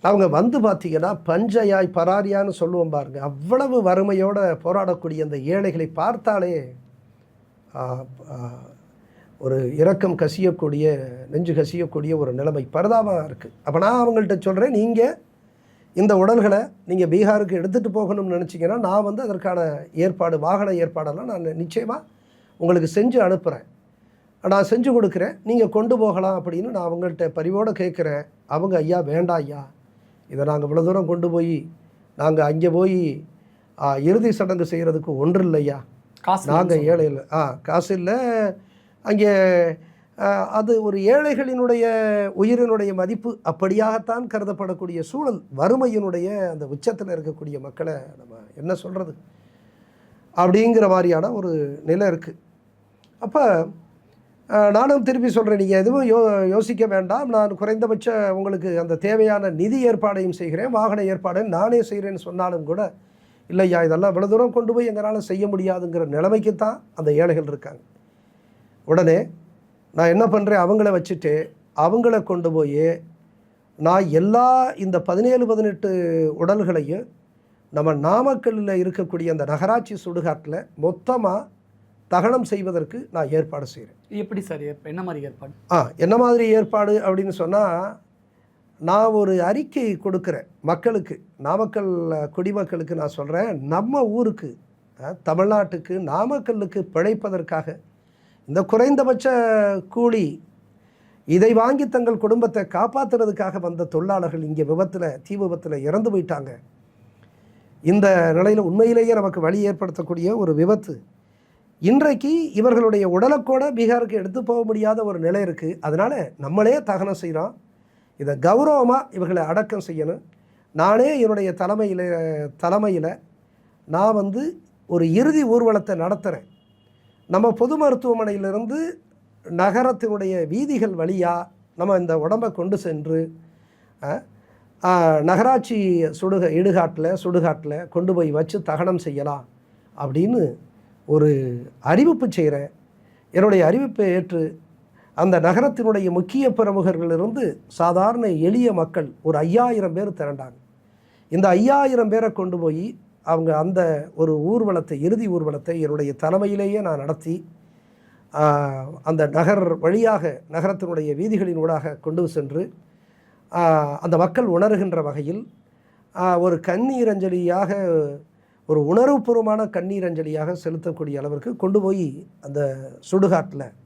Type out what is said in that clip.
அவங்க வந்து பார்த்தீங்கன்னா பஞ்சயாய் பராரியான்னு சொல்லுவோம் பாருங்க. அவ்வளவு வறுமையோடு போராடக்கூடிய அந்த ஏழைகளை பார்த்தாலே ஒரு இரக்கம் கசியக்கூடிய, நெஞ்சு கசியக்கூடிய ஒரு நிலைமை பரிதாபமாக இருக்குது. அப்போ நான் அவங்கள்ட்ட சொல்கிறேன், நீங்கள் இந்த உடல்களை நீங்கள் பீகாருக்கு எடுத்துகிட்டு போகணும்னு நினச்சிங்கன்னா நான் வந்து அதற்கான ஏற்பாடு, வாகன ஏற்பாடெல்லாம் நான் நிச்சயமாக உங்களுக்கு செஞ்சு அனுப்புகிறேன், நான் செஞ்சு கொடுக்குறேன், நீங்கள் கொண்டு போகலாம் அப்படின்னு நான் அவங்கள்ட்ட பரிவோடு கேட்குறேன். அவங்க ஐயா வேண்டாம் ஐயா, இதை நாங்கள் இவ்வளோ தூரம் கொண்டு போய் நாங்கள் அங்கே போய் இறுதி சடங்கு செய்கிறதுக்கு ஒன்று இல்லையா, நாங்கள் ஏழை இல்லை, காசு இல்லை அங்கே, அது ஒரு ஏழைகளினுடைய உயிரினுடைய மதிப்பு அப்படியாகத்தான் கருதப்படக்கூடிய சூழல். வறுமையினுடைய அந்த உச்சத்தில் இருக்கக்கூடிய மக்களை நம்ம என்ன சொல்கிறது அப்படிங்கிற மாதிரியான ஒரு நிலை இருக்குது. அப்போ நானும் திருப்பி சொல்கிறேன், நீங்கள் எதுவும் யோசிக்க வேண்டாம், நான் குறைந்தபட்ச உங்களுக்கு அந்த தேவையான நிதி ஏற்பாடையும் செய்கிறேன், வாகன ஏற்பாடையும் நானே செய்கிறேன்னு சொன்னாலும் கூட, இல்லையா இதெல்லாம் இவ்வளோ தூரம் கொண்டு போய் எங்களால் செய்ய முடியாதுங்கிற நிலைமைக்கு தான் அந்த ஏழைகள் இருக்காங்க. உடனே நான் என்ன பண்ணுறேன், அவங்கள வச்சுட்டு அவங்கள கொண்டு போய் நான் எல்லா இந்த 17-18 உடல்களையும் நம்ம நாமக்கல்லில் இருக்கக்கூடிய அந்த நகராட்சி சுடுகாட்டில் மொத்தமாக தகனம் செய்வதற்கு நான் ஏற்பாடு செய்கிறேன். எப்படி சார், என்ன மாதிரி ஏற்பாடு? என்ன மாதிரி ஏற்பாடு அப்படின்னு சொன்னால், நான் ஒரு அறிக்கை கொடுக்குறேன் மக்களுக்கு, நாமக்கல் குடிமக்களுக்கு நான் சொல்கிறேன், நம்ம ஊருக்கு தமிழ்நாட்டுக்கு நாமக்கல்லுக்கு பிழைப்பதற்காக இந்த குறைந்தபட்ச கூலி இதை வாங்கி தங்கள் குடும்பத்தை காப்பாற்றுறதுக்காக வந்த தொழிலாளர்கள் இங்கே தீ விபத்தில் இறந்து போயிட்டாங்க. இந்த நிலையில் உண்மையிலேயே நமக்கு வழி ஏற்படுத்தக்கூடிய ஒரு விபத்து. இன்றைக்கு இவர்களுடைய உடலக்கூட பீகாருக்கு எடுத்து போக முடியாத ஒரு நிலை இருக்குது. அதனால் நம்மளே தகனம் செய்கிறோம், இதை கௌரவமாக இவர்களை அடக்கம் செய்யணும். நானே என்னுடைய தலைமையில் நான் வந்து ஒரு இறுதி ஊர்வலத்தை நடத்துகிறேன். நம்ம பொது மருத்துவமனையிலிருந்து நகரத்தினுடைய வீதிகள் வழியாக நம்ம இந்த உடம்பை கொண்டு சென்று நகராட்சி சுடுகாட்டில் கொண்டு போய் வச்சு தகனம் செய்யலாம் அப்படின்னு ஒரு அறிவிப்பு செய்கிறேன். என்னுடைய அறிவிப்பை ஏற்று அந்த நகரத்தினுடைய முக்கிய பிரமுகர்களிலிருந்து சாதாரண எளிய மக்கள் ஒரு 5000 பேர் திரண்டாங்க. இந்த 5000 பேரை கொண்டு போய் அவங்க அந்த ஒரு ஊர்வலத்தை, இறுதி ஊர்வலத்தை என்னுடைய தலைமையிலேயே நான் நடத்தி அந்த நகரத்தினுடைய வீதிகளின் ஊடாக கொண்டு சென்று அந்த மக்கள் உணர்கின்ற வகையில் ஒரு கண்ணீரஞ்சலியாக, ஒரு உணர்வுபூர்வமான கண்ணீரஞ்சலியாக செலுத்தக்கூடிய அளவிற்கு கொண்டு போய் அந்த சுடுகாட்டில்